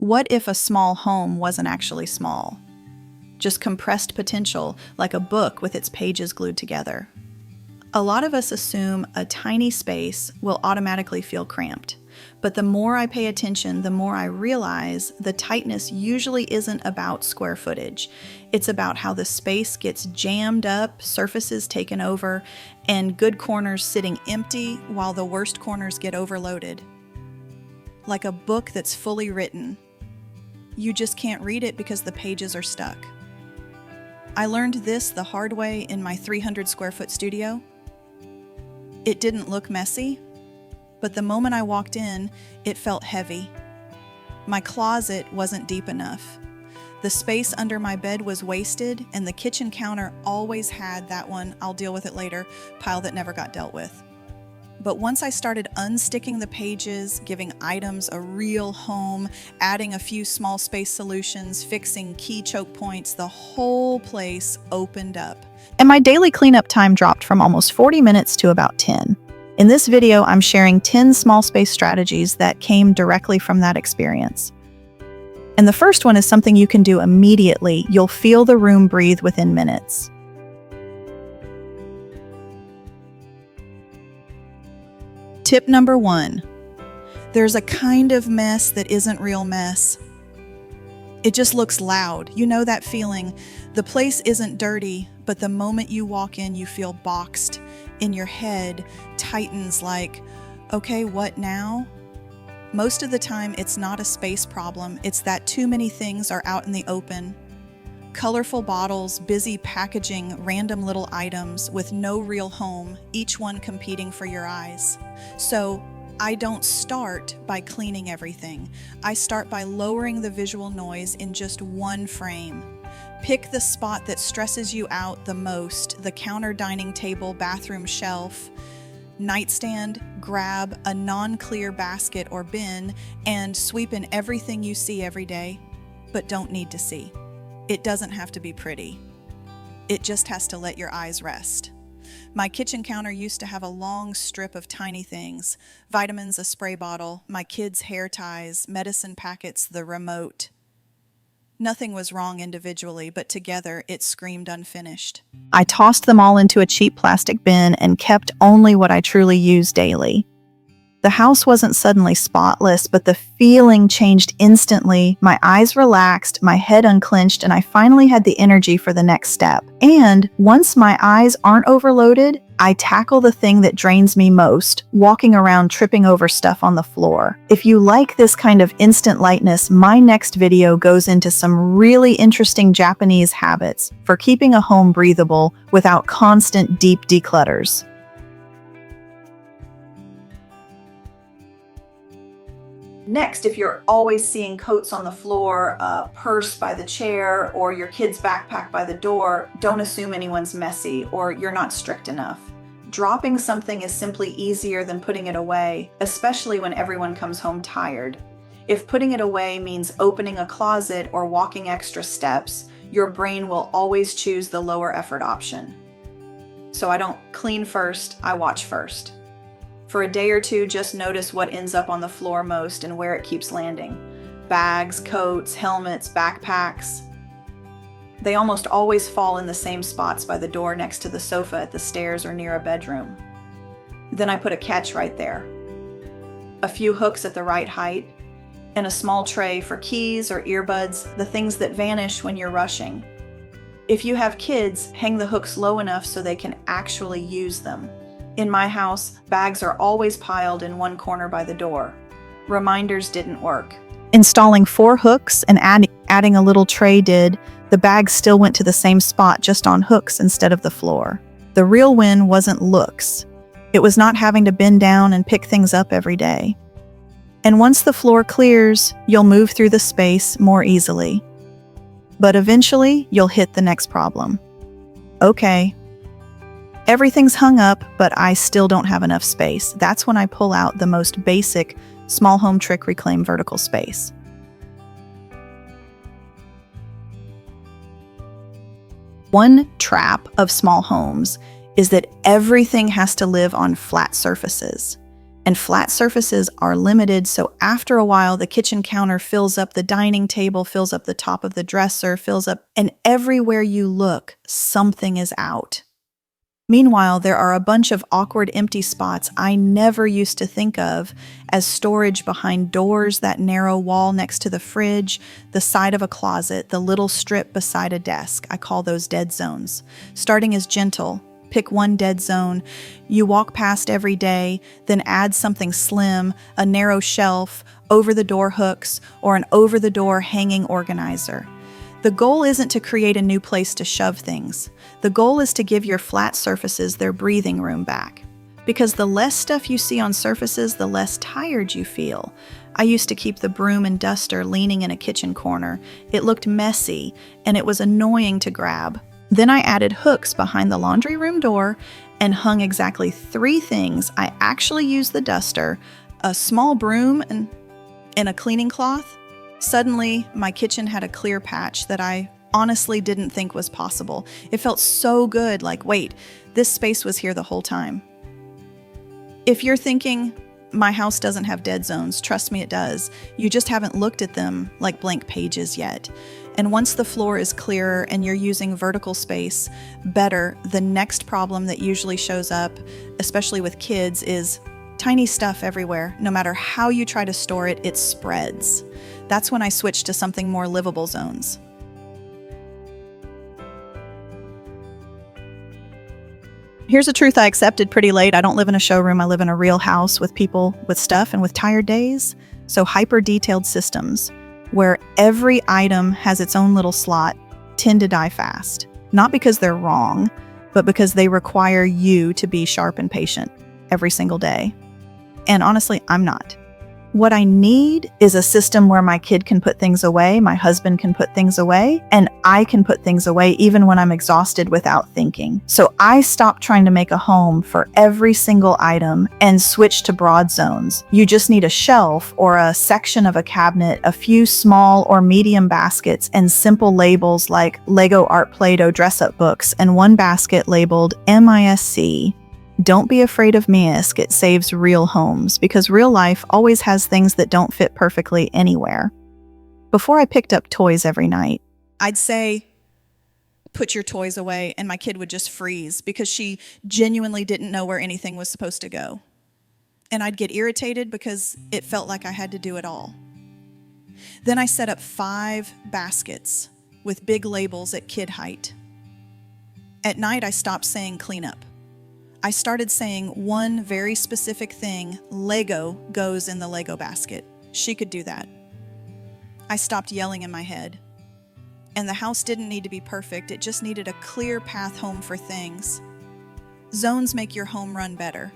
What if a small home wasn't actually small? Just compressed potential, like a book with its pages glued together. A lot of us assume a tiny space will automatically feel cramped. But the more I pay attention, the more I realize the tightness usually isn't about square footage. It's about how the space gets jammed up, surfaces taken over, and good corners sitting empty while the worst corners get overloaded. Like a book that's fully written. You just can't read it because the pages are stuck. I learned this the hard way in my 300 square foot studio. It didn't look messy, but the moment I walked in, it felt heavy. My closet wasn't deep enough. The space under my bed was wasted, and the kitchen counter always had that one, I'll deal with it later, pile that never got dealt with. But once I started unsticking the pages, giving items a real home, adding a few small space solutions, fixing key choke points, the whole place opened up. And my daily cleanup time dropped from almost 40 minutes to about 10. In this video, I'm sharing 10 small space strategies that came directly from that experience. And the first one is something you can do immediately. You'll feel the room breathe within minutes. Tip number 1. There's a kind of mess that isn't real mess. It just looks loud. You know that feeling. The place isn't dirty, but the moment you walk in, you feel boxed. In your head, tightens like, okay, what now? Most of the time, it's not a space problem. It's that too many things are out in the open. Colorful bottles, busy packaging random little items with no real home, each one competing for your eyes. So I don't start by cleaning everything. I start by lowering the visual noise in just one frame. Pick the spot that stresses you out the most, the counter, dining table, bathroom shelf, nightstand. Grab a non-clear basket or bin and sweep in everything you see every day, but don't need to see. It doesn't have to be pretty. It just has to let your eyes rest. My kitchen counter used to have a long strip of tiny things. Vitamins, a spray bottle, my kids' hair ties, medicine packets, the remote. Nothing was wrong individually, but together it screamed unfinished. I tossed them all into a cheap plastic bin and kept only what I truly used daily. The house wasn't suddenly spotless, but the feeling changed instantly. My eyes relaxed, my head unclenched, and I finally had the energy for the next step. And once my eyes aren't overloaded, I tackle the thing that drains me most, walking around tripping over stuff on the floor. If you like this kind of instant lightness, my next video goes into some really interesting Japanese habits for keeping a home breathable without constant deep declutters. Next, if you're always seeing coats on the floor, a purse by the chair, or your kid's backpack by the door, don't assume anyone's messy or you're not strict enough. Dropping something is simply easier than putting it away, especially when everyone comes home tired. If putting it away means opening a closet or walking extra steps, your brain will always choose the lower effort option. So I don't clean first, I watch first. For a day or two, just notice what ends up on the floor most and where it keeps landing. Bags, coats, helmets, backpacks. They almost always fall in the same spots by the door next to the sofa at the stairs or near a bedroom. Then I put a catch right there. A few hooks at the right height, and a small tray for keys or earbuds, the things that vanish when you're rushing. If you have kids, hang the hooks low enough so they can actually use them. In my house, bags are always piled in one corner by the door. Reminders didn't work. Installing 4 hooks and adding a little tray did. The bags still went to the same spot, just on hooks instead of the floor. The real win wasn't looks. It was not having to bend down and pick things up every day. And once the floor clears, you'll move through the space more easily. But eventually, you'll hit the next problem. Okay. Everything's hung up, but I still don't have enough space. That's when I pull out the most basic small home trick: reclaim vertical space. One trap of small homes is that everything has to live on flat surfaces. And flat surfaces are limited, so after a while, the kitchen counter fills up the dining table, fills up the top of the dresser, fills up, and everywhere you look, something is out. Meanwhile, there are a bunch of awkward empty spots I never used to think of as storage behind doors, that narrow wall next to the fridge, the side of a closet, the little strip beside a desk. I call those dead zones. Starting as gentle, pick one dead zone you walk past every day, then add something slim, a narrow shelf, over-the-door hooks, or an over-the-door hanging organizer. The goal isn't to create a new place to shove things. The goal is to give your flat surfaces their breathing room back. Because the less stuff you see on surfaces, the less tired you feel. I used to keep the broom and duster leaning in a kitchen corner. It looked messy, and it was annoying to grab. Then I added hooks behind the laundry room door and hung exactly 3 things. I actually used the duster, a small broom, and a cleaning cloth. Suddenly, my kitchen had a clear patch that I honestly didn't think was possible. It felt so good, like, wait, this space was here the whole time. If you're thinking, my house doesn't have dead zones, trust me, it does. You just haven't looked at them like blank pages yet. And once the floor is clearer and you're using vertical space better, the next problem that usually shows up, especially with kids, is tiny stuff everywhere. No matter how you try to store it, it spreads. That's when I switched to something more livable zones. Here's a truth I accepted pretty late. I don't live in a showroom. I live in a real house with people, with stuff, and with tired days. So hyper-detailed systems, where every item has its own little slot, tend to die fast. Not because they're wrong, but because they require you to be sharp and patient every single day. And honestly, I'm not. What I need is a system where my kid can put things away, my husband can put things away, and I can put things away even when I'm exhausted without thinking. So I stopped trying to make a home for every single item and switched to broad zones. You just need a shelf or a section of a cabinet, a few small or medium baskets, and simple labels like Lego Art Play-Doh dress-up books, and one basket labeled MISC. Don't be afraid of MISC, it saves real homes, because real life always has things that don't fit perfectly anywhere. Before I picked up toys every night, I'd say, put your toys away, and my kid would just freeze because she genuinely didn't know where anything was supposed to go. And I'd get irritated because it felt like I had to do it all. Then I set up 5 baskets with big labels at kid height. At night, I stopped saying clean up. I started saying one very specific thing: Lego goes in the Lego basket. She could do that. I stopped yelling in my head. And the house didn't need to be perfect, it just needed a clear path home for things. Zones make your home run better.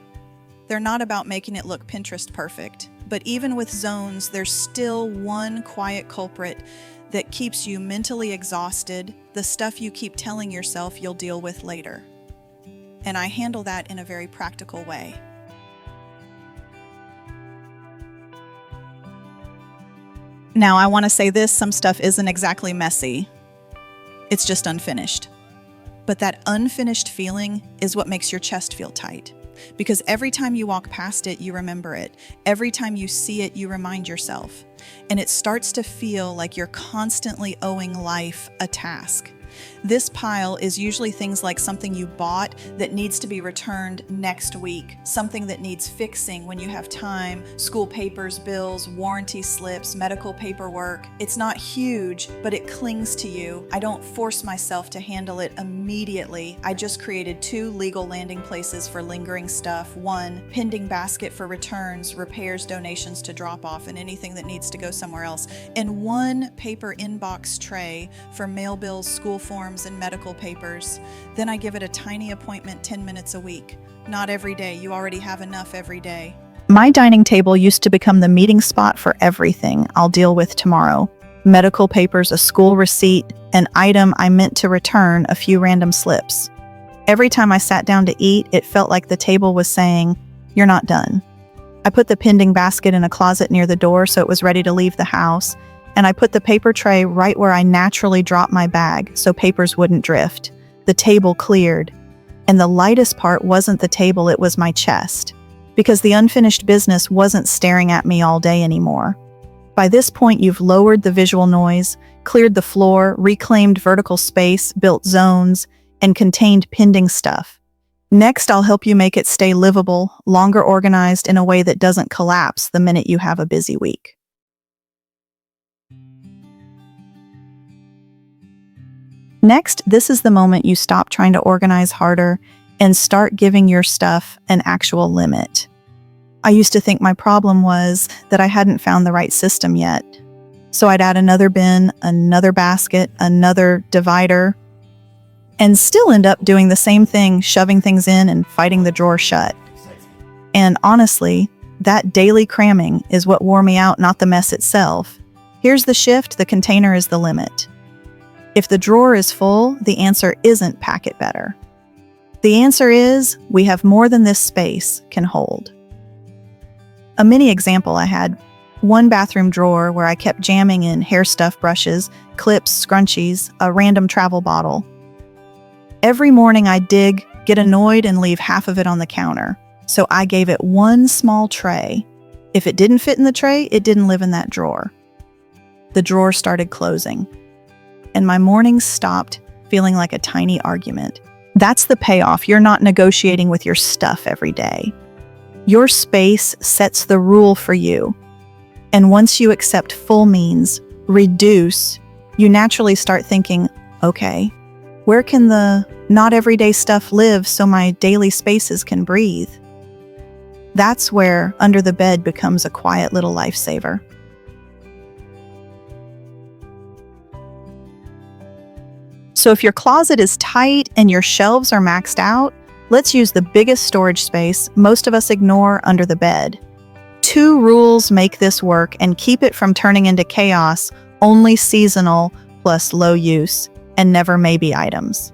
They're not about making it look Pinterest perfect, but even with zones, there's still one quiet culprit that keeps you mentally exhausted, the stuff you keep telling yourself you'll deal with later. And I handle that in a very practical way. Now, I want to say this, some stuff isn't exactly messy. It's just unfinished. But that unfinished feeling is what makes your chest feel tight. Because every time you walk past it, you remember it. Every time you see it, you remind yourself. And it starts to feel like you're constantly owing life a task. This pile is usually things like something you bought that needs to be returned next week, something that needs fixing when you have time, school papers, bills, warranty slips, medical paperwork. It's not huge, but it clings to you. I don't force myself to handle it immediately. I just created 2 legal landing places for lingering stuff. 1, pending basket for returns, repairs, donations to drop off, and anything that needs to go somewhere else. And 1 paper inbox tray for mail bills, school forms, and medical papers. Then I give it a tiny appointment 10 minutes a week. Not every day. You already have enough every day. My dining table used to become the meeting spot for everything I'll deal with tomorrow. Medical papers, a school receipt, an item I meant to return, a few random slips. Every time I sat down to eat, it felt like the table was saying, "You're not done." I put the pending basket in a closet near the door so it was ready to leave the house. And I put the paper tray right where I naturally drop my bag so papers wouldn't drift. The table cleared. And the lightest part wasn't the table, it was my chest. because the unfinished business wasn't staring at me all day anymore. By this point, you've lowered the visual noise, cleared the floor, reclaimed vertical space, built zones, and contained pending stuff. Next, I'll help you make it stay livable, longer organized in a way that doesn't collapse the minute you have a busy week. Next, this is the moment you stop trying to organize harder and start giving your stuff an actual limit. I used to think my problem was that I hadn't found the right system yet. So I'd add another bin, another basket, another divider, and still end up doing the same thing, shoving things in and fighting the drawer shut. And honestly, that daily cramming is what wore me out, not the mess itself. Here's the shift: the container is the limit. If the drawer is full, the answer isn't pack it better. The answer is we have more than this space can hold. A mini example: I had one bathroom drawer where I kept jamming in hair stuff brushes, clips, scrunchies, a random travel bottle. Every morning I'd dig, get annoyed, and leave half of it on the counter. So I gave it one small tray. If it didn't fit in the tray, it didn't live in that drawer. The drawer started closing, and my mornings stopped feeling like a tiny argument. That's the payoff. You're not negotiating with your stuff every day. Your space sets the rule for you. And once you accept full means reduce, you naturally start thinking, okay, where can the not everyday stuff live so my daily spaces can breathe? That's where under the bed becomes a quiet little lifesaver. So if your closet is tight and your shelves are maxed out, let's use the biggest storage space most of us ignore: under the bed. 2 rules make this work and keep it from turning into chaos: only seasonal plus low use, and never maybe items.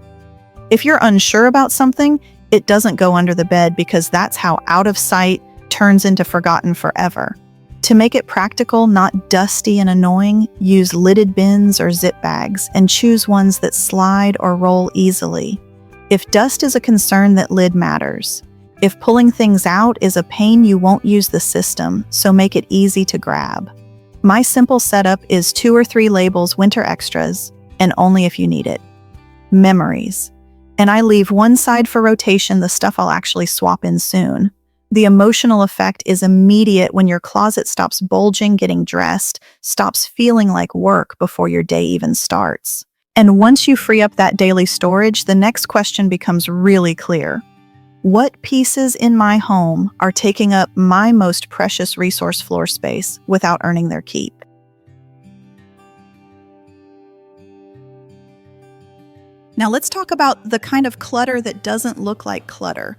If you're unsure about something, it doesn't go under the bed, because that's how out of sight turns into forgotten forever. To make it practical, not dusty and annoying, use lidded bins or zip bags and choose ones that slide or roll easily. If dust is a concern, that lid matters. If pulling things out is a pain, you won't use the system, so make it easy to grab. My simple setup is 2 or 3 labels, winter extras, and only if you need it. Memories. And I leave one side for rotation, the stuff I'll actually swap in soon. The emotional effect is immediate when your closet stops bulging getting dressed, stops feeling like work before your day even starts. And once you free up that daily storage, the next question becomes really clear. What pieces in my home are taking up my most precious resource, floor space, without earning their keep? Now let's talk about the kind of clutter that doesn't look like clutter.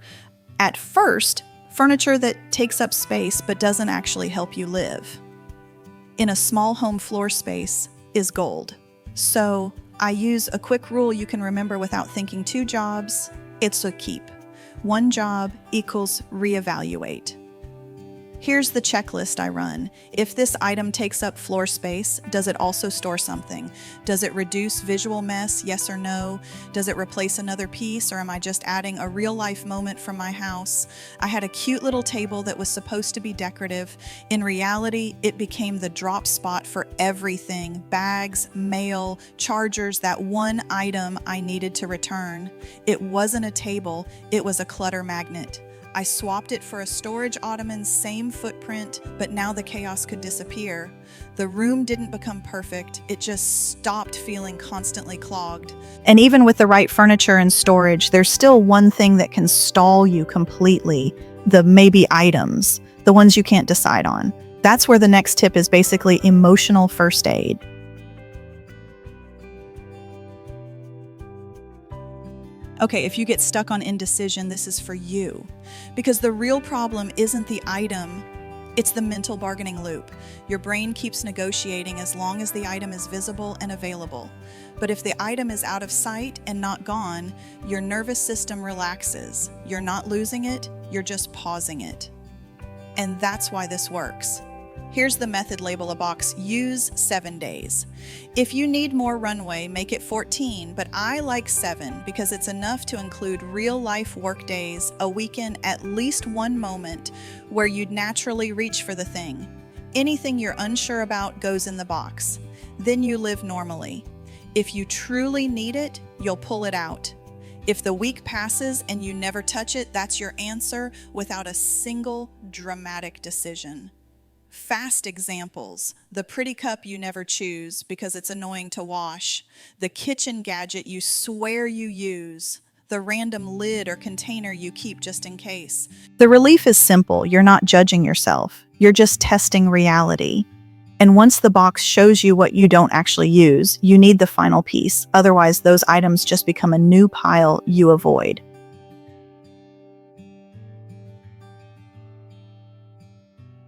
At first, furniture that takes up space but doesn't actually help you live. In a small home, floor space is gold. So I use a quick rule you can remember without thinking: 2 jobs, it's a keep. 1 job equals reevaluate. Here's the checklist I run. If this item takes up floor space, does it also store something? Does it reduce visual mess? Yes or no? Does it replace another piece, or am I just adding a real-life moment from my house? I had a cute little table that was supposed to be decorative. In reality, it became the drop spot for everything: bags, mail, chargers, that one item I needed to return. It wasn't a table, it was a clutter magnet. I swapped it for a storage ottoman, same footprint, but now the chaos could disappear. The room didn't become perfect, it just stopped feeling constantly clogged. And even with the right furniture and storage, there's still one thing that can stall you completely: the maybe items, the ones you can't decide on. That's where the next tip is basically emotional first aid. Okay, if you get stuck on indecision, this is for you. Because the real problem isn't the item, it's the mental bargaining loop. Your brain keeps negotiating as long as the item is visible and available. But if the item is out of sight and not gone, your nervous system relaxes. You're not losing it, you're just pausing it. And that's why this works. Here's the method label a box. Use 7 days. If you need more runway, make it 14, but I like 7 because it's enough to include real-life work days, a weekend, at least one moment where you'd naturally reach for the thing. Anything you're unsure about goes in the box. Then you live normally. If you truly need it, you'll pull it out. If the week passes and you never touch it, that's your answer without a single dramatic decision. Fast examples: the pretty cup you never choose because it's annoying to wash, the kitchen gadget you swear you use, the random lid or container you keep just in case. The relief is simple. You're not judging yourself. You're just testing reality. And once the box shows you what you don't actually use, you need the final piece. Otherwise, those items just become a new pile you avoid.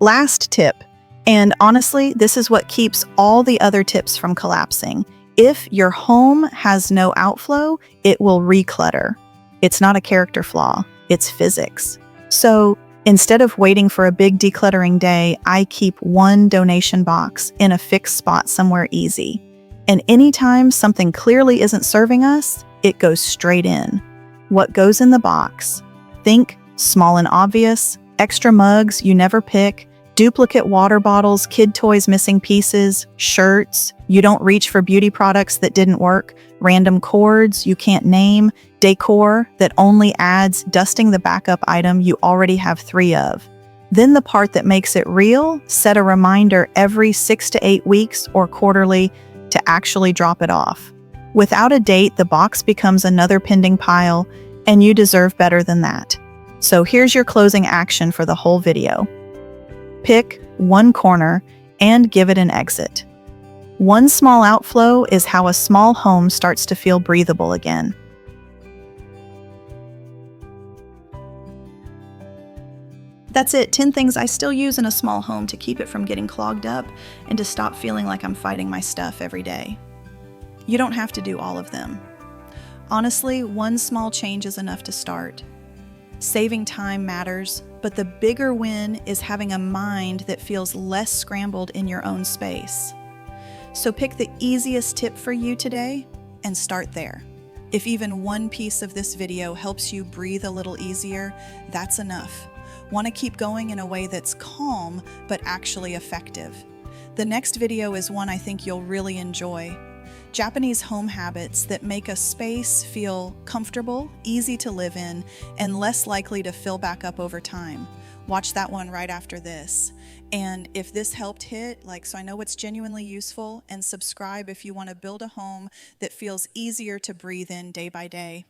Last tip, and honestly, this is what keeps all the other tips from collapsing. If your home has no outflow, it will reclutter. It's not a character flaw, it's physics. So instead of waiting for a big decluttering day, I keep one donation box in a fixed spot somewhere easy. And anytime something clearly isn't serving us, it goes straight in. What goes in the box? Think small and obvious: extra mugs you never pick, duplicate water bottles, kid toys missing pieces, shirts you don't reach for, beauty products that didn't work, random cords you can't name, decor that only adds dusting the backup item you already have 3 of. Then the part that makes it real: set a reminder every 6 to 8 weeks or quarterly to actually drop it off. Without a date, the box becomes another pending pile, and you deserve better than that. So here's your closing action for the whole video. Pick one corner and give it an exit. One small outflow is how a small home starts to feel breathable again. That's it. 10 things I still use in a small home to keep it from getting clogged up and to stop feeling like I'm fighting my stuff every day. You don't have to do all of them. Honestly, one small change is enough to start. Saving time matters, but the bigger win is having a mind that feels less scrambled in your own space. So pick the easiest tip for you today and start there. If even one piece of this video helps you breathe a little easier, that's enough. Want to keep going in a way that's calm but actually effective? The next video is one I think you'll really enjoy. Japanese home habits that make a space feel comfortable, easy to live in, and less likely to fill back up over time. Watch that one right after this. And if this helped, so I know it's genuinely useful, and subscribe if you want to build a home that feels easier to breathe in day by day.